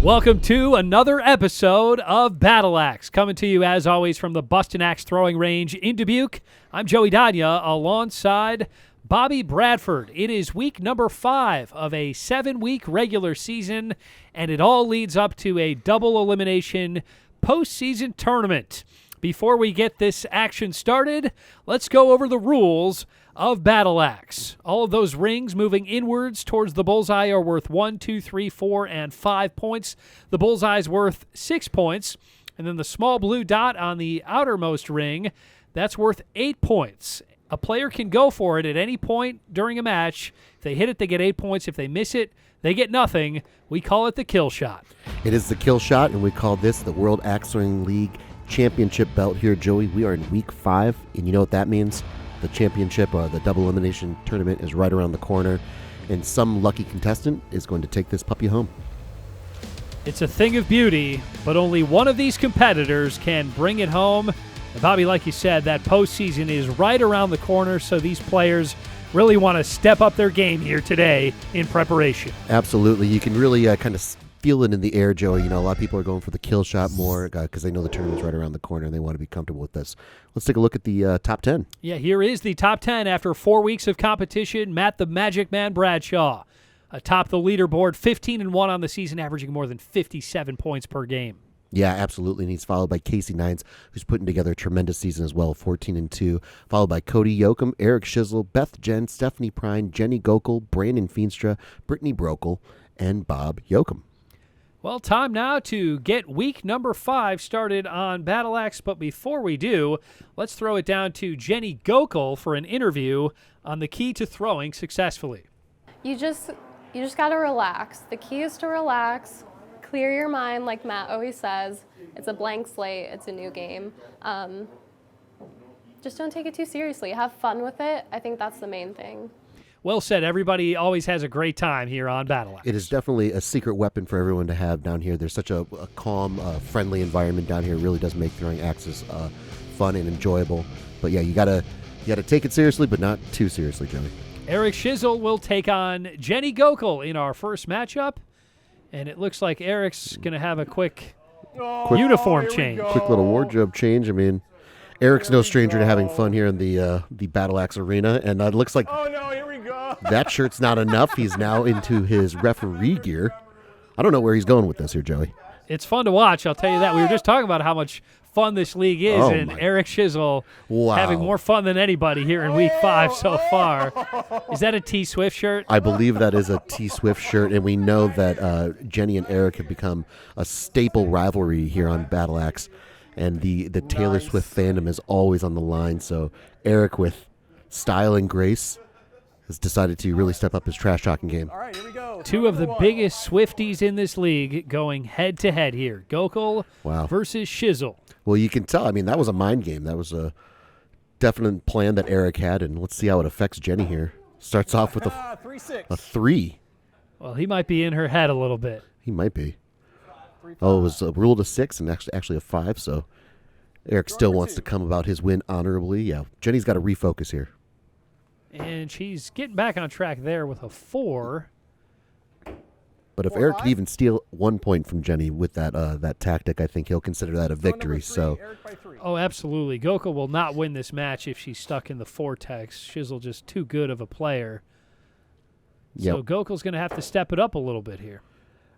Welcome to another episode of Battle Axe, coming to you as always from the Bustin' Axe Throwing Range in Dubuque. I'm Joey Danya alongside Bobby Bradford. It is week number 5 of a 7-week regular season, and it all leads up to a double elimination postseason tournament. Before we get this action started, let's go over the rules of Battle Axe. All of those rings moving inwards towards the bullseye are worth 1, 2, 3, 4, and 5 points. The bullseye's worth 6 points. And then the small blue dot on the outermost ring, that's worth 8 points. A player can go for it at any point during a match. If they hit it, they get 8 points. If they miss it, they get nothing. We call it the kill shot. It is the kill shot, and we call this the World Axe Throwing League Championship belt here, Joey. We are in week 5, and you know what that means? The championship, or the double elimination tournament, is right around the corner, and some lucky contestant is going to take this puppy home. It's a thing of beauty, but only one of these competitors can bring it home. And Bobby, like you said, that postseason is right around the corner, so these players really want to step up their game here today in preparation. Absolutely. You can really kind of feel it in the air, Joey. You know, a lot of people are going for the kill shot more because they know the tournament's right around the corner and they want to be comfortable with this. Let's take a look at the top 10. Yeah, here is the top 10 after 4 weeks of competition. Matt the Magic Man Bradshaw atop the leaderboard, 15-1 on the season, averaging more than 57 points per game. Yeah, absolutely. And he's followed by Casey Nines, who's putting together a tremendous season as well, 14-2. Followed by Cody Yoakum, Eric Shizzle, Beth Jen, Stephanie Prine, Jenny Gokul, Brandon Feenstra, Brittany Brokel, and Bob Yoakum. Well, time now to get week number 5 started on Battle Axe, but before we do, let's throw it down to Jenny Gokul for an interview on the key to throwing successfully. You just got to relax. The key is to relax, clear your mind, like Matt always says. It's a blank slate. It's a new game. Just don't take it too seriously. Have fun with it. I think that's the main thing. Well said. Everybody always has a great time here on Battle Axe. It is definitely a secret weapon for everyone to have down here. There's such a calm, friendly environment down here. It really does make throwing axes fun and enjoyable. But yeah, you gotta take it seriously, but not too seriously, Joey. Eric Shizzle will take on Jenny Gokul in our first matchup, and it looks like Eric's going to have a quick uniform change. Quick little wardrobe change. I mean, Eric's no stranger to having fun here in the Battle Axe arena, and it looks like that shirt's not enough. He's now into his referee gear. I don't know where he's going with this here, Joey. It's fun to watch, I'll tell you that. We were just talking about how much fun this league is, and Eric Shizzle having more fun than anybody here in week 5 so far. Is that a T Swift shirt? I believe that is a T Swift shirt, and we know that Jenny and Eric have become a staple rivalry here on Battle Axe, and the Taylor Swift fandom is always on the line. So Eric, with style and grace, has decided to really step up his trash talking game. All right, here we go. 2 of the biggest Swifties in this league going head-to-head here. Gokul versus Shizzle. Well, you can tell. I mean, that was a mind game. That was a definite plan that Eric had, and let's see how it affects Jenny here. Starts off with a 3. Well, he might be in her head a little bit. He might be. Oh, it was ruled a 6 and actually a 5, so Eric still wants to come about his win honorably. Yeah, Jenny's got to refocus here. And she's getting back on track there with a 4. But if Eric could even steal 1 point from Jenny with that tactic, I think he'll consider that a victory. So, oh, absolutely. Gokul will not win this match if she's stuck in the vortex. Shizzle just too good of a player. So Gokul's going to have to step it up a little bit here.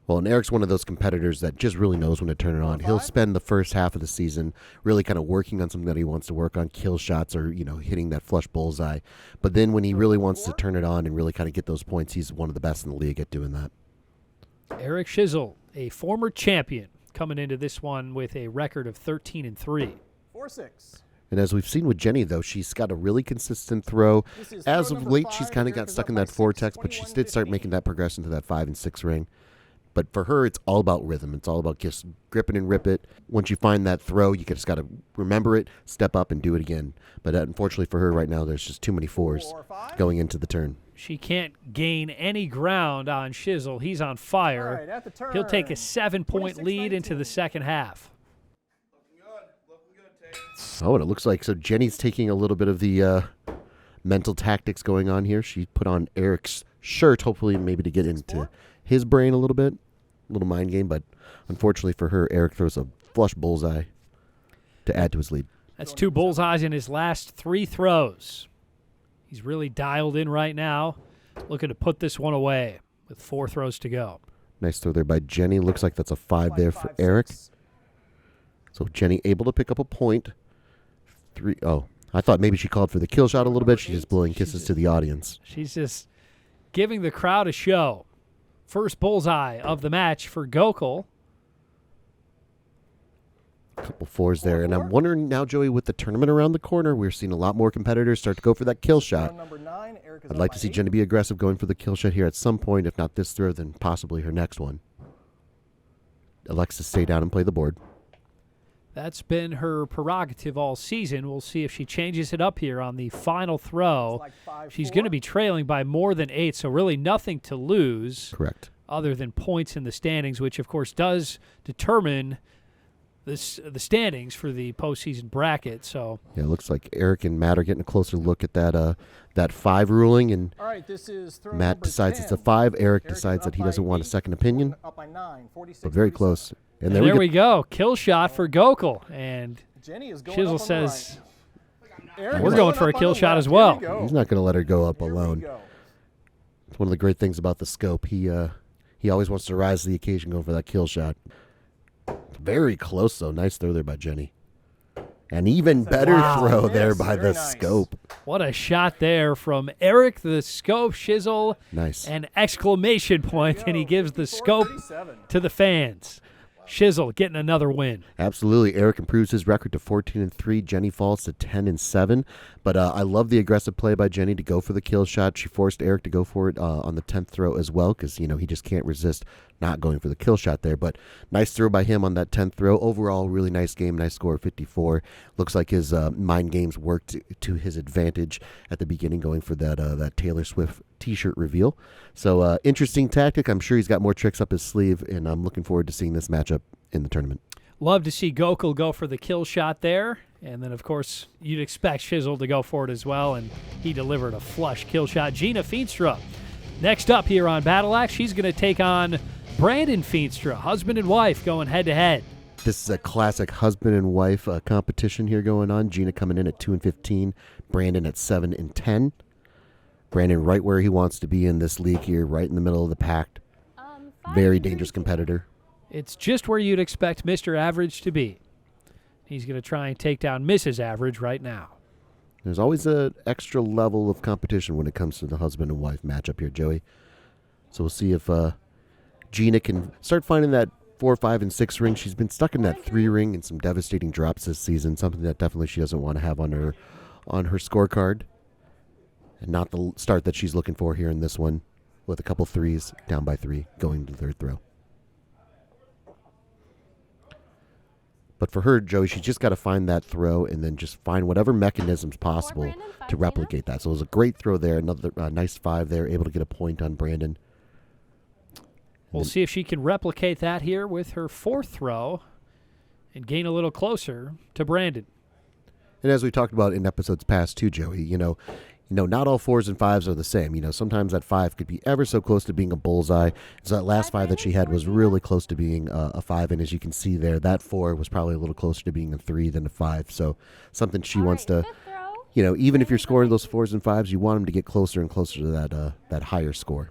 Well, and Eric's one of those competitors that just really knows when to turn it on. He'll spend the first half of the season really kind of working on something that he wants to work on, kill shots or, hitting that flush bullseye. But then when he really wants to turn it on and really kind of get those points, he's one of the best in the league at doing that. Eric Shizzle, a former champion, coming into this one with a record of 13-3. 4-6. And as we've seen with Jenny, though, she's got a really consistent throw. As of late, she's kind of got stuck in that vortex, but she did start making that progression to that 5 and 6 ring. But for her, it's all about rhythm. It's all about just grip it and rip it. Once you find that throw, you just got to remember it, step up, and do it again. But unfortunately for her right now, there's just too many 4s going into the turn. She can't gain any ground on Shizzle. He's on fire. Right, at the turn. He'll take a 7-point lead into the second half. Oh, and it looks like Jenny's taking a little bit of the mental tactics going on here. She put on Eric's shirt, hopefully maybe to get into his brain a little bit. little mind game, but unfortunately for her, Eric throws a flush bullseye to add to his lead. That's 2 bullseyes in his last 3 throws. He's really dialed in right now, looking to put this one away with 4 throws to go. Nice throw there by Jenny. Looks like that's a 5 there for Eric. So Jenny able to pick up a point. 3. Oh, I thought maybe she called for the kill shot a little bit. She's just blowing kisses to the audience. She's just giving the crowd a show. First bullseye of the match for Gokul. A couple 4s there. And I'm wondering now, Joey, with the tournament around the corner, we're seeing a lot more competitors start to go for that kill shot. I'd like to see Jenny be aggressive going for the kill shot here at some point. If not this throw, then possibly her next one. Alexis, stay down and play the board. That's been her prerogative all season. We'll see if she changes it up here on the final throw. She's going to be trailing by more than 8, so really nothing to lose. Correct. Other than points in the standings, which, of course, does determine the standings for the postseason bracket. So yeah, it looks like Eric and Matt are getting a closer look at that 5 ruling, and all right, this is Matt decides it's a 5. Eric decides that he doesn't want a second opinion, but very close. And there we go. Kill shot for Gokul. And Shizzle says, we're going for a kill shot as well. He's not going to let her go up alone. It's one of the great things about the scope. He always wants to rise to the occasion going for that kill shot. Very close, though. Nice throw there by Jenny. An even better throw there by the scope. What a shot there from Eric, the scope, Shizzle. Nice. An exclamation point, and he gives the scope to the fans. Shizzle getting another win. Absolutely. Eric improves his record to 14-3. Jenny falls to 10-7. But I love the aggressive play by Jenny to go for the kill shot. She forced Eric to go for it on the 10th throw as well because, he just can't resist not going for the kill shot there. But nice throw by him on that 10th throw. Overall, really nice game. Nice score of 54. Looks like his mind games worked to his advantage at the beginning going for that Taylor Swift T-shirt reveal. So interesting tactic. I'm sure he's got more tricks up his sleeve, and I'm looking forward to seeing this matchup in the tournament. Love to see Gokul go for the kill shot there. And then, of course, you'd expect Shizzle to go for it as well, and he delivered a flush kill shot. Gina Feenstra, next up here on Battle Axe, she's going to take on Brandon Feenstra, husband and wife, going head-to-head. This is a classic husband and wife competition here going on. Gina coming in at 2-15, Brandon at 7-10. Brandon right where he wants to be in this league here, right in the middle of the pack. Very dangerous competitor. It's just where you'd expect Mr. Average to be. He's going to try and take down Mrs. Average right now. There's always an extra level of competition when it comes to the husband and wife matchup here, Joey. So we'll see if Gina can start finding that 4, 5, and 6 ring. She's been stuck in that 3 ring and some devastating drops this season, something that definitely she doesn't want to have on her scorecard. And not the start that she's looking for here in this one with a couple 3s, down by 3, going to the 3rd throw. But for her, Joey, she's just got to find that throw and then just find whatever mechanisms possible to replicate that. So it was a great throw there. Another nice 5 there, able to get a point on Brandon. We'll see if she can replicate that here with her 4th throw and gain a little closer to Brandon. And as we talked about in episodes past too, Joey, not all 4s and 5s are the same. Sometimes that 5 could be ever so close to being a bullseye. So that last 5 that she had was really close to being a 5. And as you can see there, that 4 was probably a little closer to being a 3 than a 5. So something she wants to, even if you're scoring those 4s and 5s, you want them to get closer and closer to that higher score.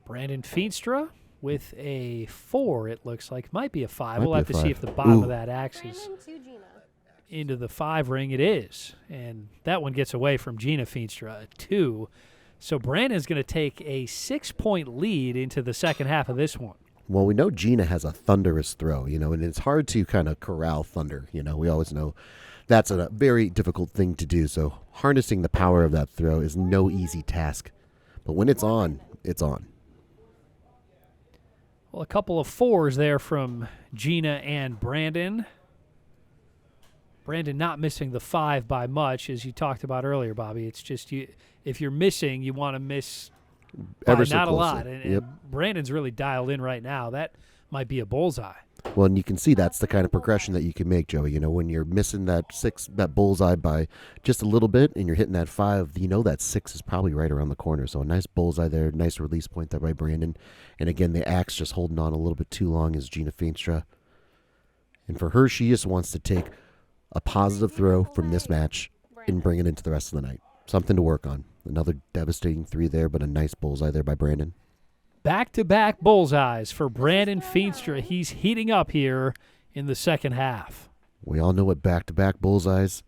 Brandon Feenstra with a 4, it looks like. Might be a 5. Might we'll be have a to 5. see if the bottom Ooh. of that axe is Brandon to Gina. into the 5 ring. It is. And that one gets away from Gina Feenstra, a 2. So Brandon's going to take a 6-point lead into the second half of this one. Well, we know Gina has a thunderous throw, and it's hard to kind of corral thunder. We always know that's a very difficult thing to do. So harnessing the power of that throw is no easy task. But when it's on, it's on. Well, a couple of 4s there from Gina and Brandon. Brandon not missing the 5 by much, as you talked about earlier, Bobby. It's just if you're missing, you want to miss by Ever so not a closely. lot. And Brandon's really dialed in right now. That might be a bullseye. Well, and you can see that's the kind of progression that you can make, Joey. When you're missing that bullseye by just a little bit and you're hitting that 5, that 6 is probably right around the corner. So a nice bullseye there, nice release point there by Brandon. And again, the axe just holding on a little bit too long is Gina Feenstra. And for her, she just wants to take a positive throw from this match and bring it into the rest of the night. Something to work on. Another devastating 3 there, but a nice bullseye there by Brandon. Back-to-back bullseyes for Brandon Feenstra. He's heating up here in the second half. We all know what back-to-back bullseyes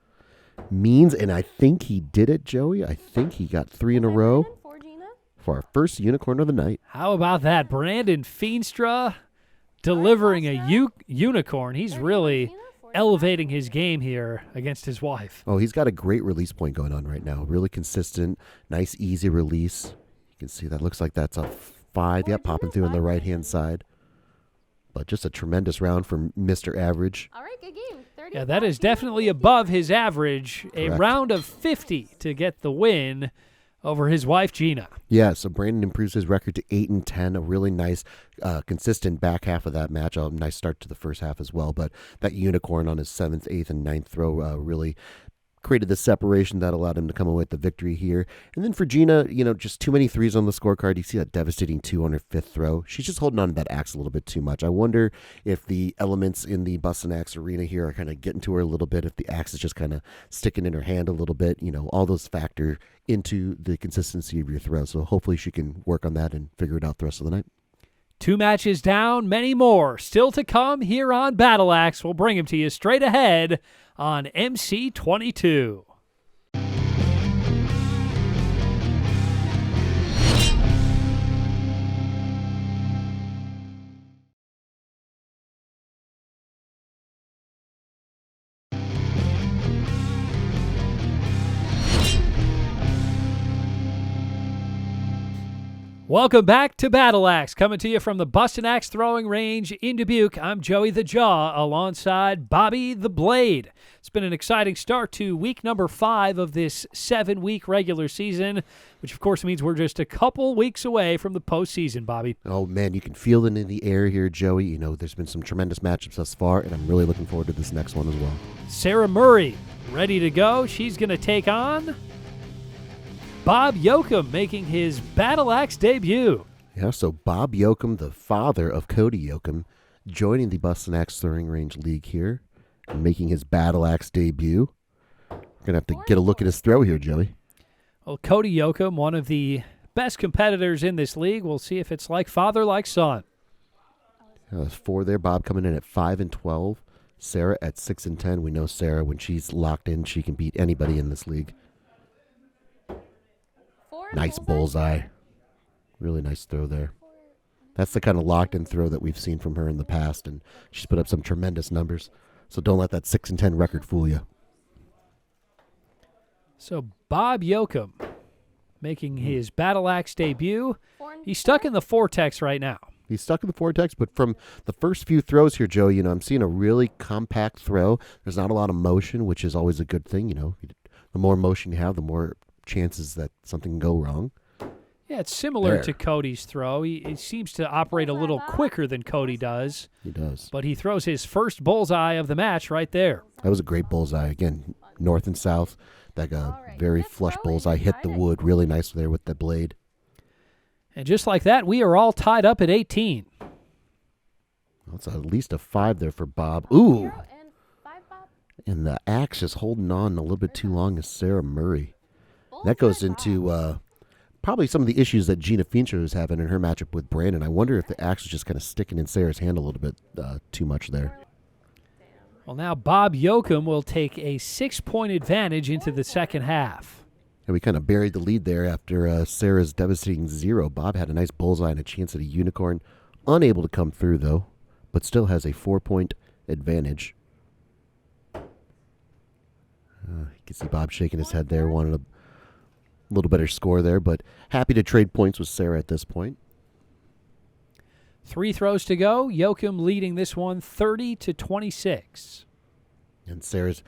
means, and I think he did it, Joey. I think he got 3 in a row for our first unicorn of the night. How about that? Brandon Feenstra delivering a unicorn. He's really elevating his game here against his wife. Oh, he's got a great release point going on right now. Really consistent, nice, easy release. You can see that looks like that's a 5, popping through on the right-hand side. But just a tremendous round from Mr. Average. All right, good game. Yeah, that is definitely above his average. Correct. A round of 50 to get the win over his wife, Gina. Yeah, so Brandon improves his record to 8-10. A really nice, consistent back half of that match. A nice start to the first half as well. But that unicorn on his 7th, 8th, and 9th throw really created the separation that allowed him to come away with the victory here. And then for Gina, just too many 3s on the scorecard. You see that devastating 2 on her 5th throw. She's just holding on to that axe a little bit too much. I wonder if the elements in the Bustin' Axe arena here are kind of getting to her a little bit, if the axe is just kind of sticking in her hand a little bit. All those factor into the consistency of your throw. So hopefully she can work on that and figure it out the rest of the night. 2 matches down, many more still to come here on Battle Axe. We'll bring them to you straight ahead on MC22. Welcome back to Battle Axe, coming to you from the Bustin' Axe Throwing Range in Dubuque. I'm Joey the Jaw, alongside Bobby the Blade. It's been an exciting start to week number 5 of this 7-week regular season, which of course means we're just a couple weeks away from the postseason, Bobby. Oh, man, you can feel it in the air here, Joey. There's been some tremendous matchups thus far, and I'm really looking forward to this next one as well. Sarah Murray, ready to go. She's going to take on Bob Yoakum, making his Battle Axe debut. Yeah, so Bob Yoakum, the father of Cody Yoakum, joining the Bustin' Axe Throwing Range League here and making his Battle Axe debut. We're going to have to get a look at his throw here, Joey. Well, Cody Yoakum, one of the best competitors in this league. We'll see if it's like father, like son. 4 there. Bob coming in at 5-12. Sarah at 6-10. We know Sarah, when she's locked in, she can beat anybody in this league. Nice bullseye. Really nice throw there. That's the kind of locked-in throw that we've seen from her in the past, and she's put up some tremendous numbers. So don't let that 6-10 record fool you. So Bob Yoakum making his Battle Axe debut. He's stuck in the vortex right now. He's stuck in the vortex, but from the first few throws here, Joe, I'm seeing a really compact throw. There's not a lot of motion, which is always a good thing. The more motion you have, the more chances that something can go wrong. Yeah, it's similar to Cody's throw. He seems to operate a little quicker than Cody does. He does. But he throws his first bullseye of the match right there. That was a great bullseye. Again, north and south. That very flush bullseye hit the wood really nice there with the blade. And just like that, we are all tied up at 18. That's at least a 5 there for Bob. Ooh! And the axe is holding on a little bit too long as Sarah Murray. That goes into probably some of the issues that Gina Feenstra was having in her matchup with Brandon. I wonder if the axe was just kind of sticking in Sarah's hand a little bit too much there. Well, now Bob Yoakum will take a 6-point advantage into the second half. And we kind of buried the lead there after Sarah's devastating 0. Bob had a nice bullseye and a chance at a unicorn. Unable to come through, though, but still has a 4-point advantage. You can see Bob shaking his head there, wanted a little better score there, but happy to trade points with Sarah at this point. 3 throws to go. Yoakum leading this one 30-26. And Sarah's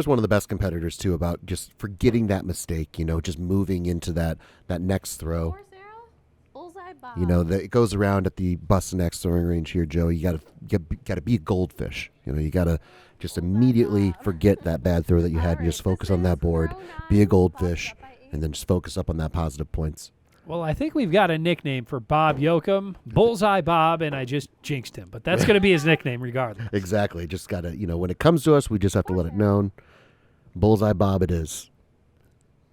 one of the best competitors, too, about just forgetting that mistake, just moving into that next throw. Sarah. Bullseye Bullseye Bob. You know, it goes around at the Bustin' Axe throwing range here, Joe. You gotta be a goldfish. You know, you gotta just immediately forget that bad throw that you had and just focus on that board. Be a goldfish, and then just focus up on that positive points. Well, I think we've got a nickname for Bob Yoakum, Bullseye Bob, and I just jinxed him. But that's going to be his nickname regardless. Exactly. Just gotta, when it comes to us, we just have to let it known. Bullseye Bob it is.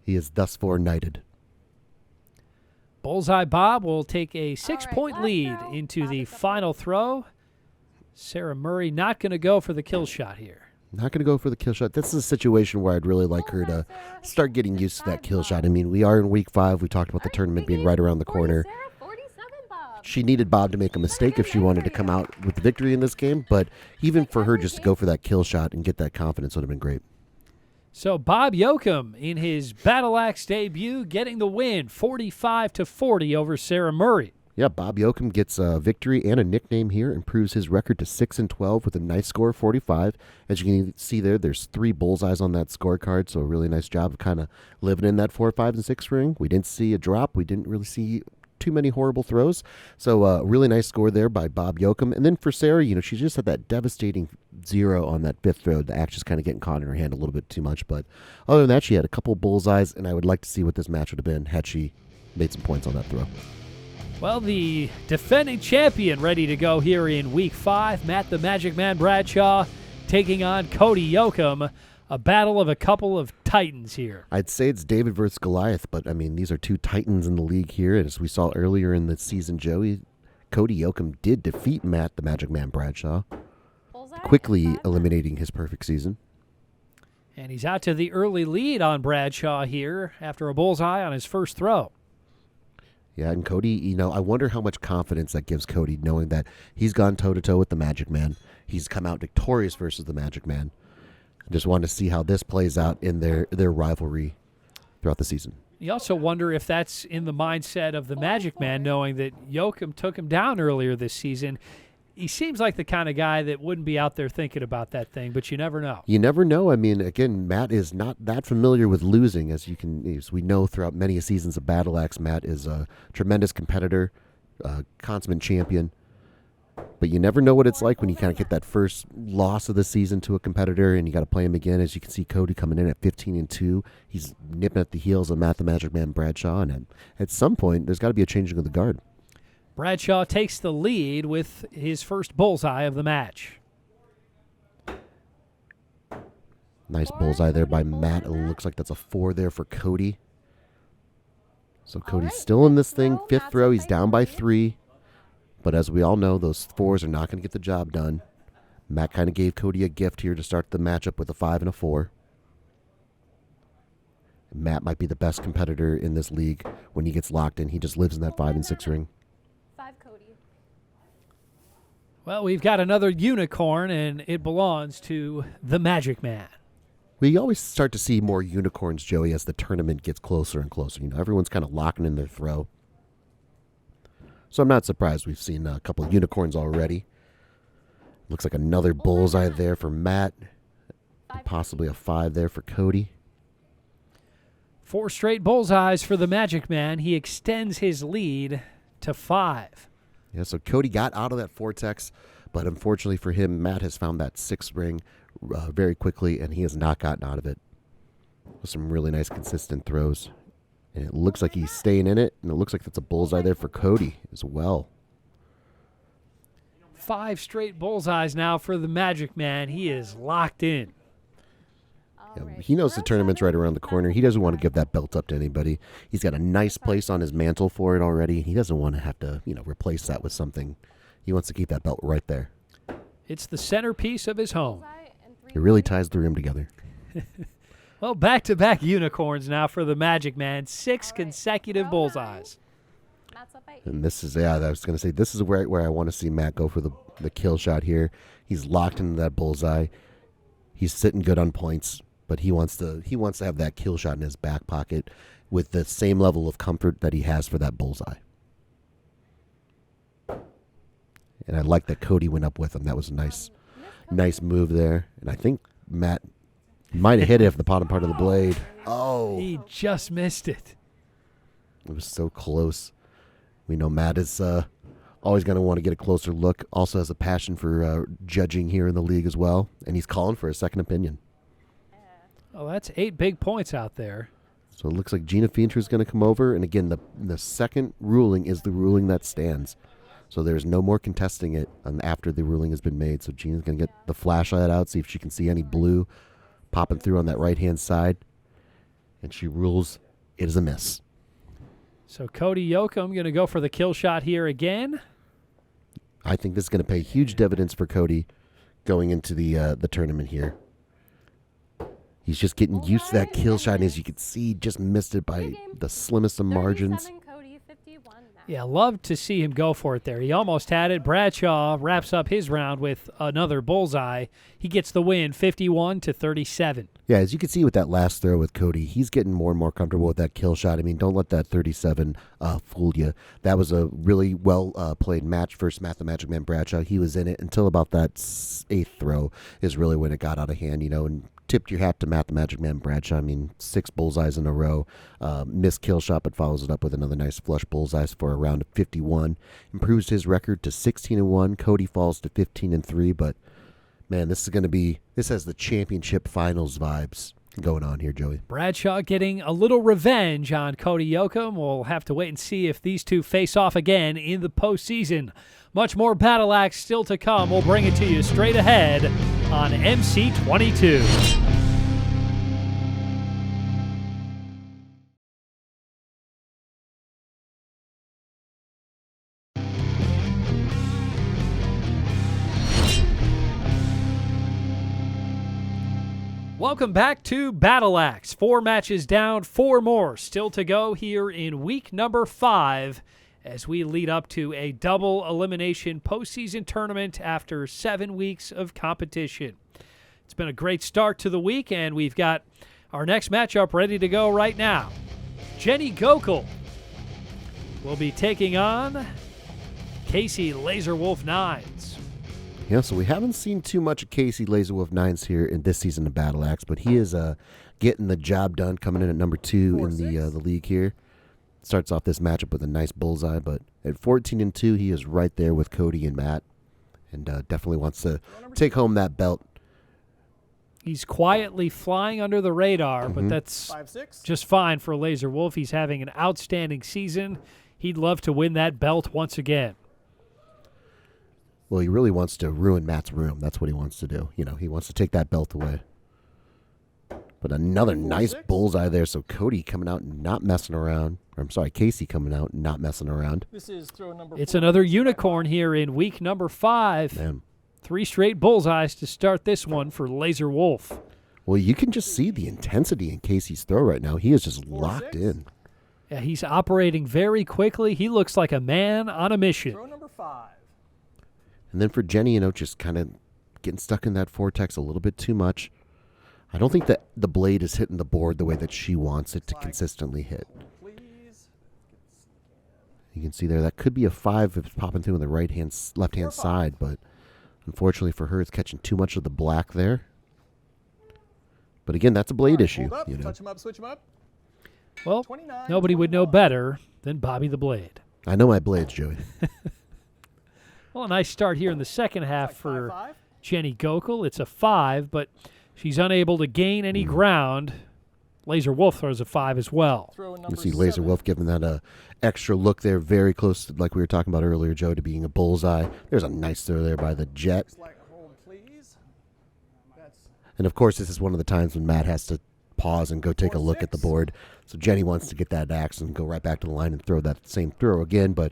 He is thus far knighted. Bullseye Bob will take a 6-point last lead throw. into Bob the is up final throw. Sarah Murray not going to go for the kill shot here. Not going to go for the kill shot. This is a situation where I'd really like her to start getting used to that kill shot. I mean, we are in week 5. We talked about the tournament being right around the corner. 47 Bob. She needed Bob to make a mistake if she wanted to come out with the victory in this game. But even for her just to go for that kill shot and get that confidence would have been great. So Bob Yoakum in his Battle Axe debut getting the win, 45-40 over Sarah Murray. Yeah, Bob Yoakum gets a victory and a nickname here, improves his record to 6-12 with a nice score of 45. As you can see there, there's 3 bullseyes on that scorecard, so a really nice job of kind of living in that 4, 5, and 6 ring. We didn't see a drop. We didn't really see too many horrible throws. So a really nice score there by Bob Yoakum. And then for Sarah, she just had that devastating 0 on that 5th throw. The axe just kind of getting caught in her hand a little bit too much. But other than that, she had a couple bullseyes, and I would like to see what this match would have been had she made some points on that throw. Well, the defending champion ready to go here in Week 5. Matt the Magic Man Bradshaw taking on Cody Yoakum. A battle of a couple of titans here. I'd say it's David versus Goliath, but, I mean, these are 2 titans in the league here. As we saw earlier in the season, Joey, Cody Yoakum did defeat Matt the Magic Man Bradshaw, quickly eliminating his perfect season. And he's out to the early lead on Bradshaw here after a bullseye on his first throw. Yeah, and Cody, I wonder how much confidence that gives Cody, knowing that he's gone toe-to-toe with the Magic Man. He's come out victorious versus the Magic Man. I just want to see how this plays out in their rivalry throughout the season. You also wonder if that's in the mindset of the Magic Man, knowing that Yoakum took him down earlier this season. He seems like the kind of guy that wouldn't be out there thinking about that thing, but you never know. You never know. I mean, again, Matt is not that familiar with losing, as we know throughout many seasons of Battle Axe. Matt is a tremendous competitor, consummate champion. But you never know what it's like when you kind of get that first loss of the season to a competitor, and you got to play him again. As you can see, Cody coming in at 15-2. He's nipping at the heels of Matt the Magic Man Bradshaw, and at some point, there's got to be a changing of the guard. Bradshaw takes the lead with his first bullseye of the match. Nice bullseye there by Matt. It looks like that's a 4 there for Cody. So Cody's still in this thing. 5th throw, he's down by 3. But as we all know, those 4s are not going to get the job done. Matt kind of gave Cody a gift here to start the matchup with a 5 and a 4. Matt might be the best competitor in this league. When he gets locked in, he just lives in that 5 and 6 ring. 5 Cody. Well, we've got another unicorn, and it belongs to the Magic Man. We always start to see more unicorns, Joey, as the tournament gets closer and closer. Everyone's kind of locking in their throw. So I'm not surprised we've seen a couple of unicorns already. Looks like another bullseye there for Matt. And possibly a 5 there for Cody. 4 straight bullseyes for the Magic Man. He extends his lead to 5. Yeah, so Cody got out of that vortex, but unfortunately for him, Matt has found that 6th ring very quickly, and he has not gotten out of it. With some really nice consistent throws. And it looks like he's staying in it, and it looks like that's a bullseye there for Cody as well. 5 straight bullseyes now for the Magic Man. He is locked in. Yeah, he knows the tournament's right around the corner. He doesn't want to give that belt up to anybody. He's got a nice place on his mantle for it already. He doesn't want to have to, replace that with something. He wants to keep that belt right there. It's the centerpiece of his home. It really ties the room together. Well, back-to-back unicorns now for the Magic Man. 6 consecutive bullseyes. And this is, I was going to say, this is where I want to see Matt go for the kill shot here. He's locked into that bullseye. He's sitting good on points, but he wants to have that kill shot in his back pocket with the same level of comfort that he has for that bullseye. And I like that Cody went up with him. That was a nice move there. And I think Matt might have hit it if the bottom part of the blade. Oh. He just missed it. It was so close. We know Matt is always going to want to get a closer look. Also has a passion for judging here in the league as well, and he's calling for a second opinion. Oh, that's 8 big points out there. So it looks like Gina Fiencher is going to come over, and again, the second ruling is the ruling that stands. So there's no more contesting it after the ruling has been made. So Gina's going to get the flashlight out, see if she can see any blue popping through on that right-hand side, and she rules it is a miss. So Cody Yoakum going to go for the kill shot here again. I think this is going to pay huge dividends for Cody going into the tournament here. He's just getting used to that kill shot, and as you can see, just missed it by the slimmest of margins. 37 Cody, 51 Matt. Yeah, love to see him go for it there. He almost had it. Bradshaw wraps up his round with another bullseye. He gets the win, 51-37. Yeah, as you can see with that last throw with Cody, he's getting more and more comfortable with that kill shot. I mean, don't let that 37 fool you. That was a really well-played match versus Matt the Magic Man Bradshaw. He was in it until about that 8th throw is really when it got out of hand, and tipped your hat to Matt the Magic Man Bradshaw. I mean, 6 bullseyes in a row. Missed kill shot, but follows it up with another nice flush bullseye for a round of 51. Improves his record to 16-1. Cody falls to 15-3, but man, this has the championship finals vibes going on here, Joey. Bradshaw getting a little revenge on Cody Yoakum. We'll have to wait and see if these two face off again in the postseason. Much more Battle Axe still to come. We'll bring it to you straight ahead on MC22. Welcome back to Battle Axe. 4 matches down, 4 more still to go here in week number 5 as we lead up to a double elimination postseason tournament after 7 weeks of competition. It's been a great start to the week, and we've got our next matchup ready to go right now. Jenny Gokul will be taking on Casey Laserwolf Nines. Yeah, so we haven't seen too much of Casey Laserwolf Nines here in this season of Battle Axe, but he is getting the job done, coming in at number 2 in the league here. Starts off this matchup with a nice bullseye, but at 14-2, he is right there with Cody and Matt, and definitely wants to take home that belt. He's quietly flying under the radar, but that's 5-6. just fine for Laser Wolf. He's having an outstanding season. He'd love to win that belt once again. Well, he really wants to ruin Matt's room. That's what he wants to do. He wants to take that belt away. But another nice bullseye there. So Cody coming out and not messing around. Or I'm sorry, Casey coming out and not messing around. This is throw number It's 4. another unicorn here in week number 5. Man. 3 straight bullseyes to start this one for Laser Wolf. Well, you can just see the intensity in Casey's throw right now. He is just locked in. Yeah, he's operating very quickly. He looks like a man on a mission. Throw number 5. And then for Jenny, just kind of getting stuck in that vortex a little bit too much. I don't think that the blade is hitting the board the way that she wants it to consistently hit. Please. You can see there, that could be a 5 if it's popping through on the left-hand side, but unfortunately for her, it's catching too much of the black there. But again, that's a blade issue. Hold up. Touch him up, switch him up. Well, 29, nobody would know 21. better than Bobby the Blade. I know my blades, Joey. Well, a nice start here in the second half for 5-5. Jenny Gokul. It's a 5, but she's unable to gain any ground. Laser Wolf throws a 5 as well. Throw You number see Laser 7. Wolf giving that extra look there, very close to, like we were talking about earlier, Joe, to being a bullseye. There's a nice throw there by the Jet. Like, hold, please. That's And, of course, this is one of the times when Matt has to pause and go take a look at the 4-6. board. So Jenny wants to get that axe and go right back to the line and throw that same throw again. But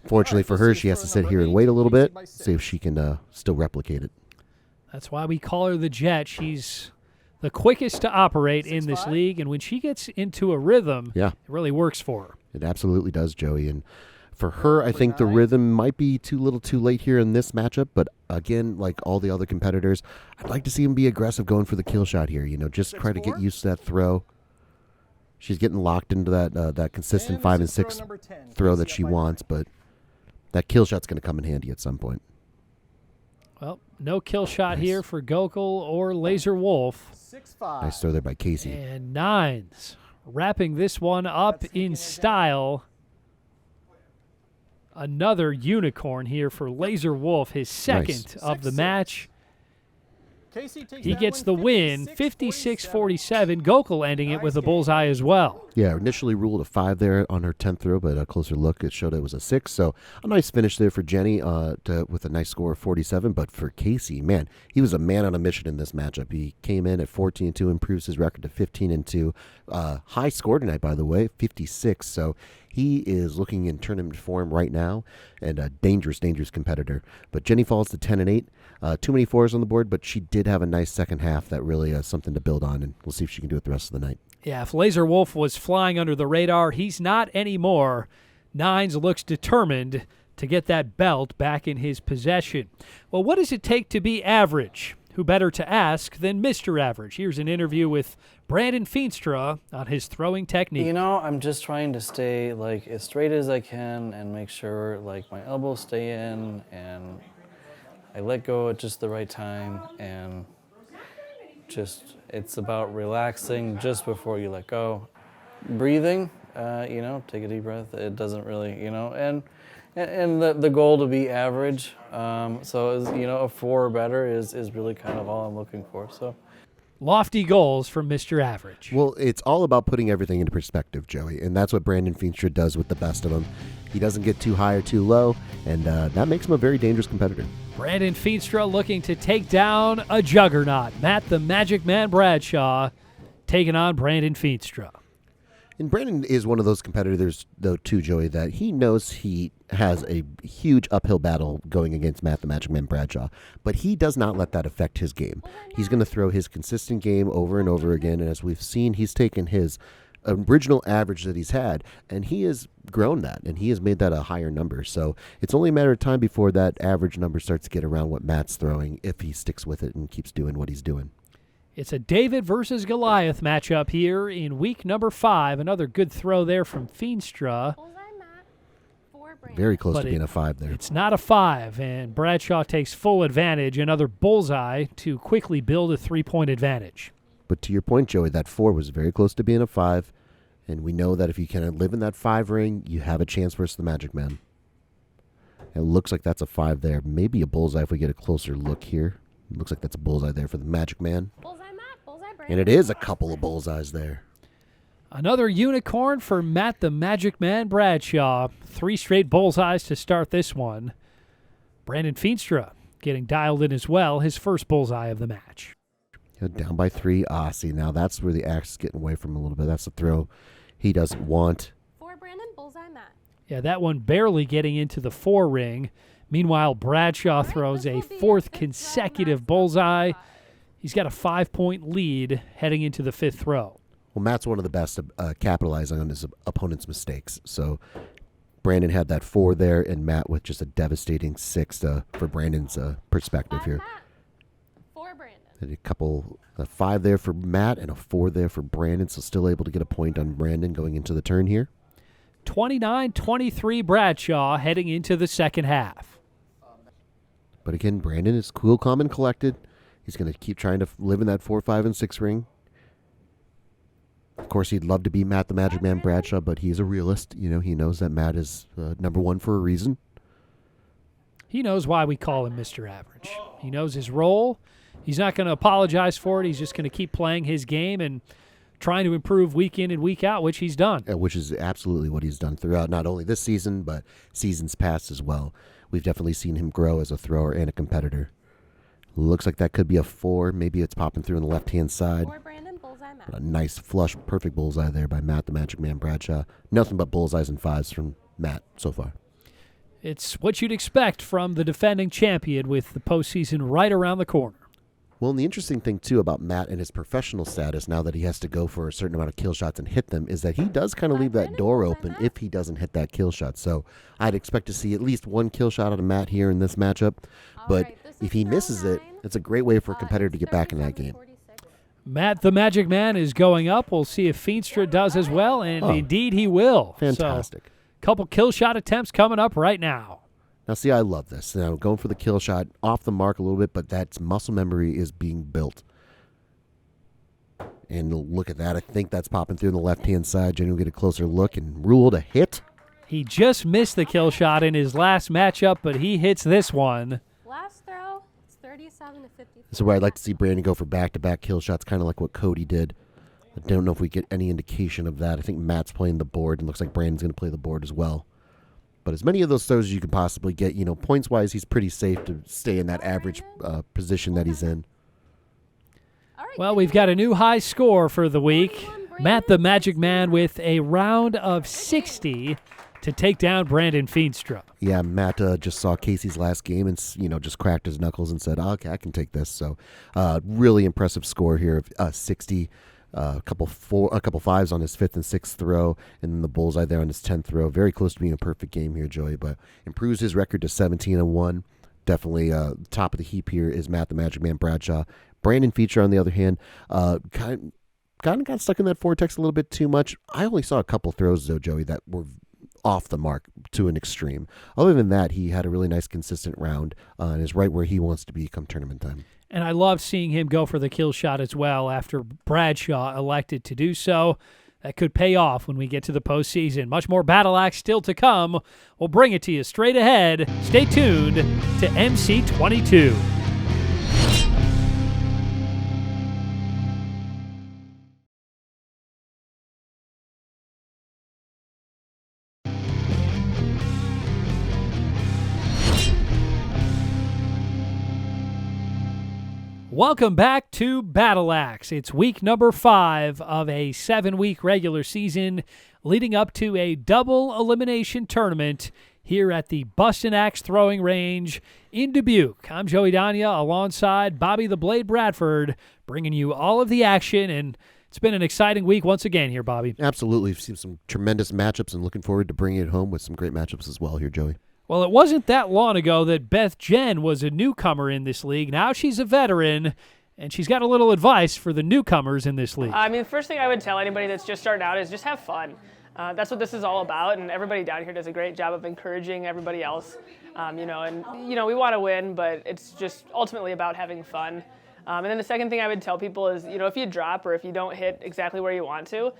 fortunately for her, she has to sit here and wait a little bit, see if she can still replicate it. That's why we call her the Jet. She's the quickest to operate in this 6-5. league, and when she gets into a rhythm, Yeah. it really works for her. It absolutely does, Joey. And for her, I think the rhythm might be too little too late here in this matchup. But again, like all the other competitors, I'd like to see him be aggressive going for the kill shot here. Just try to get 6-4. used to that throw. She's getting locked into that consistent And 5 this and is 6 throw number 10. throw Casey that up she by wants. 9. But that kill shot's going to come in handy at some point. Well, no kill shot Nice. here for Gokul or Laser Wolf. 6-5. Nice throw there by Casey. And Nines wrapping this one up That's in taking it down. style. Another unicorn here for Laser Wolf, his second of the 6-6. match. Casey takes He that gets one the win, 56-47. Gokul ending it with a bullseye as well. Yeah, initially ruled a 5 there on her 10th throw, but a closer look, it showed it was a 6. So a nice finish there for Jenny with a nice score of 47. But for Casey, man, he was a man on a mission in this matchup. He came in at 14-2, improves his record to 15-2. High score tonight, by the way, 56. So he is looking in tournament form right now and a dangerous competitor. But Jenny falls to 10-8. Too many 4s on the board, but she did have a nice second half that really has something to build on, and we'll see if she can do it the rest of the night. Yeah, if Laser Wolf was flying under the radar, he's not anymore. Nines looks determined to get that belt back in his possession. Well, what does it take to be average? Who better to ask than Mr. Average? Here's an interview with Brandon Feenstra on his throwing technique. You know, I'm just trying to stay like as straight as I can and make sure like my elbows stay in and I let go at just the right time, and just it's about relaxing just before you let go. Breathing, you know, take a deep breath. It doesn't really, you know, and the goal to be average. So you know, a 4 or better is really kind of all I'm looking for. So. Lofty goals from Mr. Average. Well, it's all about putting everything into perspective, Joey, and that's what Brandon Feenstra does with the best of them. He doesn't get too high or too low, and that makes him a very dangerous competitor. Brandon Feenstra looking to take down a juggernaut. Matt the Magic Man Bradshaw taking on Brandon Feenstra. And Brandon is one of those competitors, though, too, Joey, that he knows he has a huge uphill battle going against Matt the Magic Man Bradshaw, but he does not let that affect his game. He's going to throw his consistent game over and over again, and as we've seen, he's taken his original average that he's had, and he has grown that, and he has made that a higher number. So it's only a matter of time before that average number starts to get around what Matt's throwing if he sticks with it and keeps doing what he's doing. It's a David versus Goliath matchup here in week number 5. Another good throw there from Feenstra. Bullseye, Matt. 4 Brandon. Very close But to being a 5 there. It's not a 5, and Bradshaw takes full advantage. Another bullseye to quickly build a 3-point advantage. But to your point, Joey, that 4 was very close to being a 5, and we know that if you can live in that 5 ring, you have a chance versus the Magic Man. It looks like that's a 5 there. Maybe a bullseye if we get a closer look here. It looks like that's a bullseye there for the Magic Man. Bullseye, Matt. Bullseye, Brandon. And it is a couple of bullseyes there. Another unicorn for Matt the Magic Man Bradshaw. 3 straight bullseyes to start this one. Brandon Feenstra getting dialed in as well, his first bullseye of the match. Down by 3. See, now that's where the axe is getting away from him a little bit. That's the throw he doesn't want. 4 Brandon. Bullseye, Matt. Yeah, that one barely getting into the 4 ring. Meanwhile, Bradshaw throws a 4th consecutive bullseye. He's got a 5-point lead heading into the 5th throw. Well, Matt's one of the best at capitalizing on his opponent's mistakes. So Brandon had that 4 there, and Matt with just a devastating 6 for Brandon's perspective 5 here. Matt. 4 Brandon. And a 5 there for Matt and a 4 there for Brandon, so still able to get a point on Brandon going into the turn here. 29-23 Bradshaw heading into the second half. But again, Brandon is cool, calm, and collected. He's going to keep trying to live in that 4, 5, and 6 ring. Of course, he'd love to be Matt the Magic Man Bradshaw, but he's a realist. You know, he knows that Matt is number 1 for a reason. He knows why we call him Mr. Average. He knows his role. He's not going to apologize for it. He's just going to keep playing his game and trying to improve week in and week out, which he's done. Which is absolutely what he's done throughout not only this season, but seasons past as well. We've definitely seen him grow as a thrower and a competitor. Looks like that could be a 4. Maybe it's popping through on the left-hand side. 4 Brandon. Bullseye, Matt. But a nice, flush, perfect bullseye there by Matt the Magic Man Bradshaw. Nothing but bullseyes and 5s from Matt so far. It's what you'd expect from the defending champion with the postseason right around the corner. Well, and the interesting thing, too, about Matt and his professional status, now that he has to go for a certain amount of kill shots and hit them, is that he does kind of leave that door open if he doesn't hit that kill shot. So I'd expect to see at least 1 kill shot out of Matt here in this matchup. But if he misses it, it's a great way for a competitor to get back in that game. Matt the Magic Man is going up. We'll see if Feenstra does as well, and indeed he will. Fantastic. So, couple kill shot attempts coming up right now. Now, see, I love this. Now, going for the kill shot, off the mark a little bit, but that muscle memory is being built. And look at that. I think that's popping through on the left-hand side. Jenny will get a closer look and ruled a hit. He just missed the kill shot in his last matchup, but he hits this one. Last throw, it's 37 to 50. This is where I'd like to see Brandon go for back-to-back kill shots, kind of like what Cody did. I don't know if we get any indication of that. I think Matt's playing the board, and looks like Brandon's going to play the board as well. But as many of those throws as you can possibly get, points-wise, he's pretty safe to stay in that average position that he's in. Well, we've got a new high score for the week. Matt the Magic Man with a round of 60 to take down Brandon Feenstra. Yeah, Matt just saw Casey's last game and just cracked his knuckles and said, okay, I can take this. So really impressive score here of 60. A couple fives on his 5th and 6th throw, and then the bullseye there on his 10th throw. Very close to being a perfect game here, Joey, but improves his record to 17-1. Definitely top of the heap here is Matt the Magic Man Bradshaw. Brandon Feenstra, on the other hand, kind of got stuck in that vortex a little bit too much. I only saw a couple throws, though, Joey, that were off the mark to an extreme. Other than that, he had a really nice, consistent round and is right where he wants to be come tournament time. And I love seeing him go for the kill shot as well after Bradshaw elected to do so. That could pay off when we get to the postseason. Much more Battle Axe still to come. We'll bring it to you straight ahead. Stay tuned to MC22. Welcome back to Battle Axe. It's week number 5 of a 7-week regular season leading up to a double elimination tournament here at the Bustin' Axe Throwing Range in Dubuque. I'm Joey Dania alongside Bobby the Blade Bradford, bringing you all of the action, and it's been an exciting week once again here, Bobby. Absolutely. We've seen some tremendous matchups and looking forward to bringing it home with some great matchups as well here, Joey. Well, it wasn't that long ago that Beth Jen was a newcomer in this league. Now she's a veteran, and she's got a little advice for the newcomers in this league. I mean, the first thing I would tell anybody that's just starting out is just have fun. That's what this is all about, and everybody down here does a great job of encouraging everybody else. We want to win, but it's just ultimately about having fun. And then the second thing I would tell people is, if you drop or if you don't hit exactly where you want to,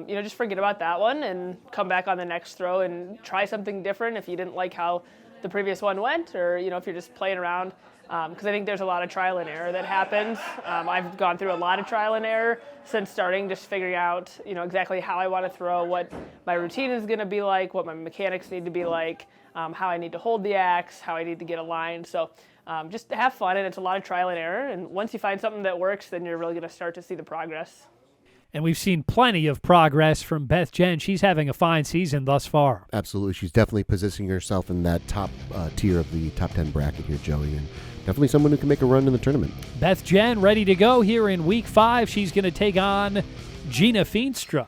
just forget about that one and come back on the next throw and try something different if you didn't like how the previous one went, or, if you're just playing around. Because I think there's a lot of trial and error that happens. I've gone through a lot of trial and error since starting, just figuring out, exactly how I want to throw, what my routine is going to be like, what my mechanics need to be like, how I need to hold the axe, how I need to get aligned. So just have fun, and it's a lot of trial and error. And once you find something that works, then you're really going to start to see the progress. And we've seen plenty of progress from Beth Jen. She's having a fine season thus far. Absolutely. She's definitely positioning herself in that top tier of the top 10 bracket here, Joey, and definitely someone who can make a run in the tournament. Beth Jen ready to go here in week 5. She's going to take on Gina Feenstra.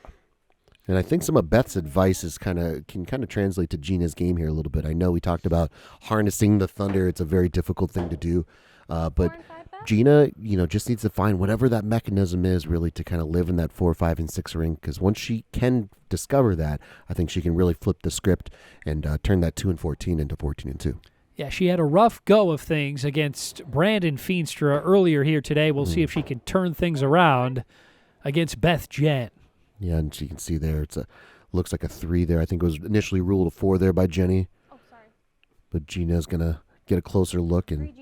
And I think some of Beth's advice can translate to Gina's game here a little bit. I know we talked about harnessing the thunder. It's a very difficult thing to do. But Gina, just needs to find whatever that mechanism is really to kind of live in that 4, 5, and 6 ring. Because once she can discover that, I think she can really flip the script and turn that 2 and 14 into 14 and 2. Yeah, she had a rough go of things against Brandon Feenstra earlier here today. We'll see if she can turn things around against Beth Jen. Yeah, and you can see there, looks like a 3 there. I think it was initially ruled a 4 there by Jenny. Oh, sorry. But Gina's going to get a closer look and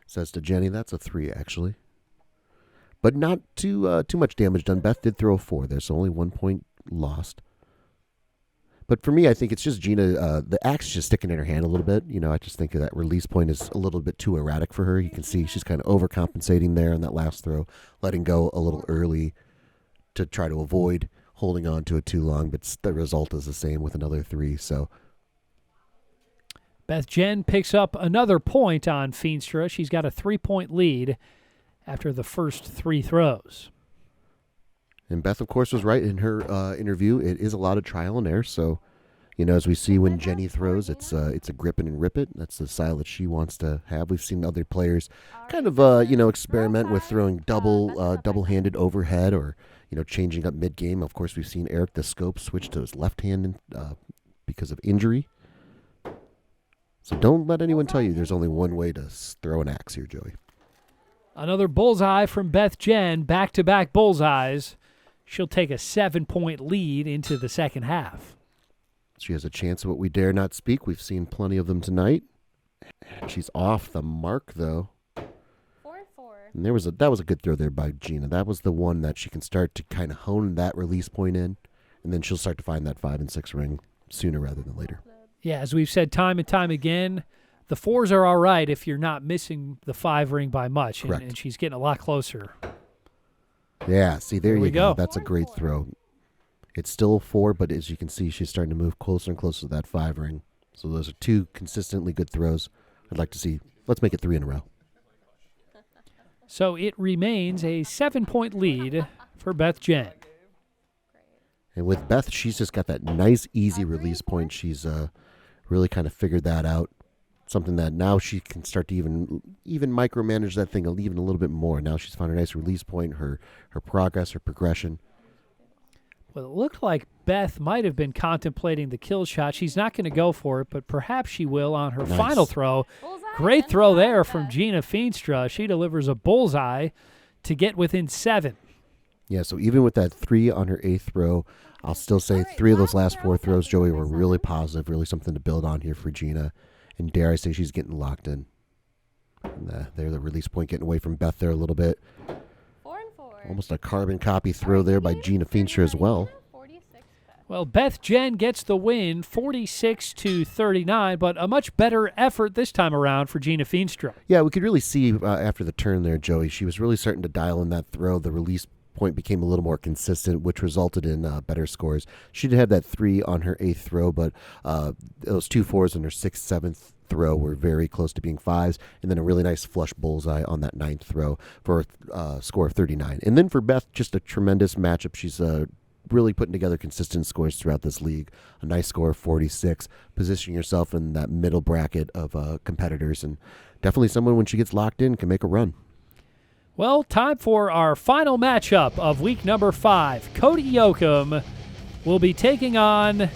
says to Jenny, that's a 3, actually. But not too much damage done. Beth did throw a 4 there, so only 1 point lost. But for me, I think it's just Gina, the axe is just sticking in her hand a little bit. I just think that release point is a little bit too erratic for her. You can see she's kind of overcompensating there on that last throw, letting go a little early to try to avoid holding on to it too long, but the result is the same with another 3. So Beth Jen picks up another point on Feenstra. She's got a 3-point lead after the first 3 throws. And Beth, of course, was right in her interview. It is a lot of trial and error. So, as we see when Jenny throws, it's a grip it and rip it. That's the style that she wants to have. We've seen other players kind of, experiment with throwing double-handed overhead or, changing up mid-game. Of course, we've seen Eric the Scope switch to his left hand because of injury. So don't let anyone tell you there's only one way to throw an axe here, Joey. Another bullseye from Beth Jen, back-to-back bullseyes. She'll take a 7-point lead into the second half. She has a chance of what we dare not speak. We've seen plenty of them tonight. She's off the mark, though. 4-4. And that was a good throw there by Gina. That was the one that she can start to kind of hone that release point in, and then she'll start to find that 5 and 6 ring sooner rather than later. Yeah, as we've said time and time again, the 4s are all right if you're not missing the 5 ring by much, Correct. and she's getting a lot closer. Yeah, see, there we you go. That's a great throw. It's still a 4, but as you can see, she's starting to move closer and closer to that 5 ring. So those are 2 consistently good throws. I'd like to see. Let's make it 3 in a row. So it remains a 7-point lead for Beth Jen. And with Beth, she's just got that nice, easy release point. She's really kind of figured that out. Something that now she can start to even micromanage that thing even a little bit more. Now she's found a nice release point, her progress, her progression. Well, it looked like Beth might have been contemplating the kill shot. She's not going to go for it, but perhaps she will on her Nice. final throw. Bullseye Great and throw there bullseye. from Gina Feenstra. She delivers a bullseye to get within 7. Yeah, so even with that 3 on her 8th throw, I'll still say 3 of those last 4 throws, Joey, were really positive, really something to build on here for Gina. And dare I say she's getting locked in. And, there, the release point getting away from Beth there a little bit. 4-4. Almost a carbon copy throw there by Gina Feenstra as well. 46 Beth. Well, Beth Jen gets the win, 46-39, but a much better effort this time around for Gina Feenstra. Yeah, we could really see after the turn there, Joey, she was really starting to dial in that throw. The release point became a little more consistent, which resulted in better scores. She did have that 3 on her 8th throw, but those 2 4s on her 6th, 7th throw were very close to being 5s, and then a really nice flush bullseye on that 9th throw for a score of 39. And then for Beth, just a tremendous matchup. She's really putting together consistent scores throughout this league. A nice score of 46, positioning herself in that middle bracket of competitors, and definitely someone when she gets locked in can make a run. Well, time for our final matchup of week number 5. Cody Yoakum will be taking on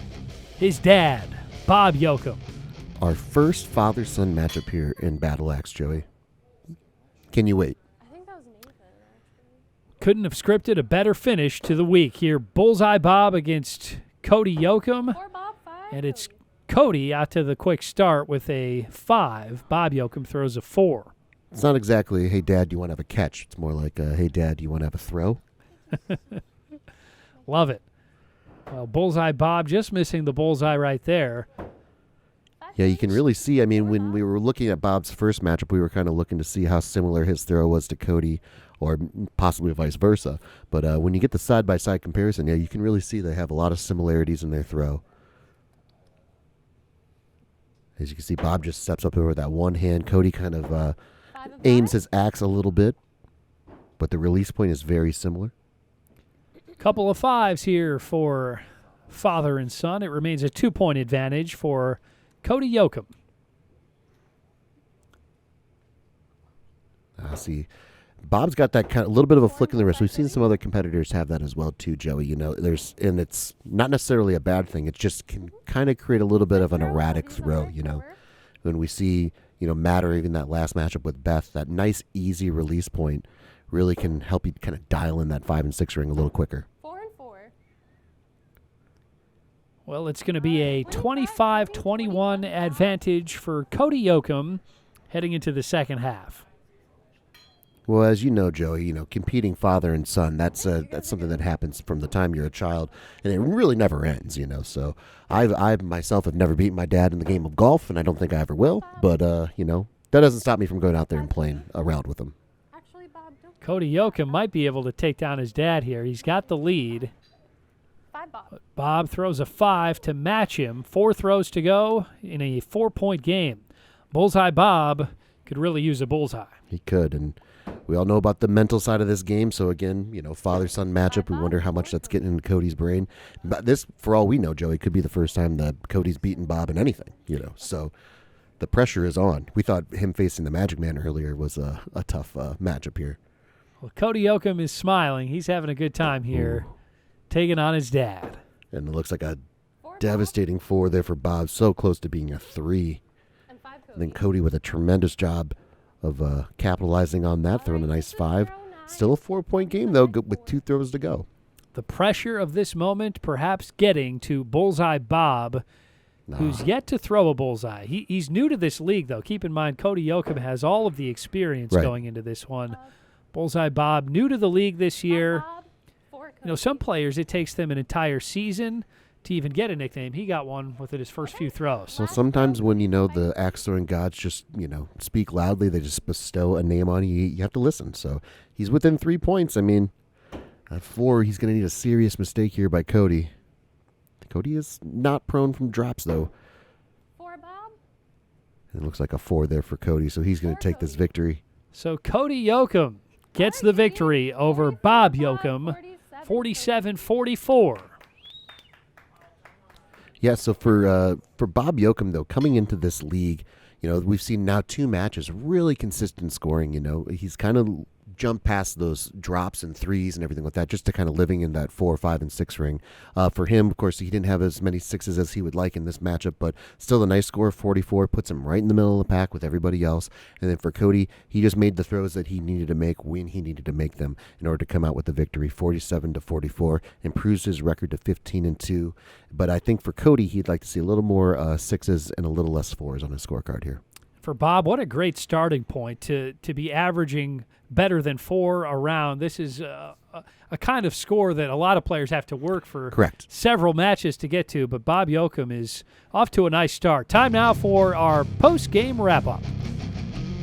his dad, Bob Yoakum. Our first father-son matchup here in Battle Axe, Joey. Can you wait? I think that was Nathan, actually. Couldn't have scripted a better finish to the week. Here, Bullseye Bob against Cody Yoakum. 4 Bob, 5 And it's Cody. Cody out to the quick start with a 5. Bob Yoakum throws a 4. It's not exactly, hey, Dad, do you want to have a catch? It's more like, hey, Dad, do you want to have a throw? Love it. Well, Bullseye Bob just missing the bullseye right there. Yeah, you can really see. I mean, when we were looking at Bob's first matchup, we were kind of looking to see how similar his throw was to Cody, or possibly vice versa. But when you get the side-by-side comparison, yeah, you can really see they have a lot of similarities in their throw. As you can see, Bob just steps up over that one hand. Cody kind of 5 of aims 5. his axe a little bit, but the release point is very similar. Couple of 5s here for father and son. It remains a 2-point advantage for Cody Yoakum. See, Bob's got that kind of little bit of a flick in the wrist. We've seen some other competitors have that as well too, Joey. You know, and it's not necessarily a bad thing. It just can kind of create a little bit of an erratic throw. You know, when we see Matt or even that last matchup with Beth, that nice easy release point really can help you kind of dial in that 5 and 6 ring a little quicker. 4 and 4. Well, it's going to be a 25-21 advantage for Cody Yoakum heading into the second half. Well, as you know, Joey, competing father and son, that's something that happens from the time you're a child, and it really never ends, So I myself have never beaten my dad in the game of golf, and I don't think I ever will, but, that doesn't stop me from going out there and playing around with him. Actually, Bob, don't. Cody Yoakum might be able to take down his dad here. He's got the lead. 5 Bob. Bob throws a 5 to match him. 4 throws to go in a 4-point game. Bullseye Bob could really use a bullseye. He could, and we all know about the mental side of this game. So again, father-son matchup. We wonder how much that's getting into Cody's brain. But this, for all we know, Joey, could be the first time that Cody's beaten Bob in anything. So the pressure is on. We thought him facing the Magic Man earlier was a tough matchup here. Well, Cody Yoakum is smiling. He's having a good time here, taking on his dad. And it looks like a 4 devastating 4 there for Bob. So close to being a 3. and 5 Cody. And then Cody with a tremendous job of capitalizing on that, throwing a nice 5. Still a 4-point game, though, with 2 throws to go. the pressure of this moment perhaps getting to Bullseye Bob, who's yet to throw a bullseye. He's new to this league, though. Keep in mind, Cody Yoakum has all of the experience going into this one. Bullseye Bob, new to the league this year. You know, some players, it takes them an entire season to even get a nickname. He got one within his first few throws. So sometimes when, the axe throwing gods just, speak loudly, they just bestow a name on you, you have to listen. So he's within 3 points. I mean, at 4, he's going to need a serious mistake here by Cody. Cody is not prone from drops, though. 4, Bob. And it looks like a 4 there for Cody, so he's going to take this victory. So Cody Yoakum gets the victory over Bob Yoakum, 47-44. Yeah, so for Bob Yoakum, though, coming into this league, we've seen now 2 matches, really consistent scoring. He's kind of jumped past those drops and threes and everything like that, just to kind of living in that 4, 5, and 6 ring. For him, of course, he didn't have as many 6s as he would like in this matchup, but still a nice score of 44, puts him right in the middle of the pack with everybody else. And then for Cody, he just made the throws that he needed to make when he needed to make them in order to come out with the victory, 47-44, improves his record to 15-2. But I think for Cody, he'd like to see a little more 6s and a little less 4s on his scorecard here. For Bob, what a great starting point to be averaging better than 4 around. This is a kind of score that a lot of players have to work for several matches to get to, but Bob Yoakum is off to a nice start. Time now for our post-game wrap-up.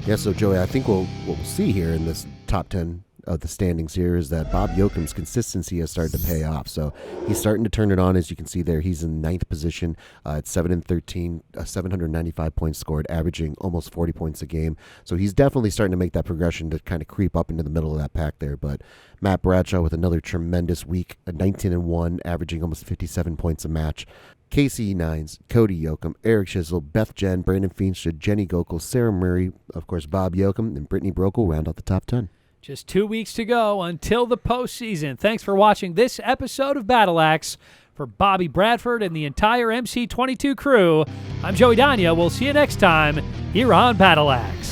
Yeah, so Joey, I think what we'll see here in this top 10 of the standings here is that Bob Yoakum's consistency has started to pay off. So he's starting to turn it on. As you can see there, he's in 9th position at 7-13, 795 points scored, averaging almost 40 points a game. So he's definitely starting to make that progression to kind of creep up into the middle of that pack there. But Matt Bradshaw with another tremendous week, 19-1, averaging almost 57 points a match. Casey Nines, Cody Yoakum, Eric Schisel, Beth Jen, Brandon Feenstra, Jenny Gokel, Sarah Murray, of course Bob Yoakum, and Brittany Brokel round out the top 10. Just 2 weeks to go until the postseason. Thanks for watching this episode of Battle Axe. For Bobby Bradford and the entire MC22 crew, I'm Joey Dania. We'll see you next time here on Battle Axe.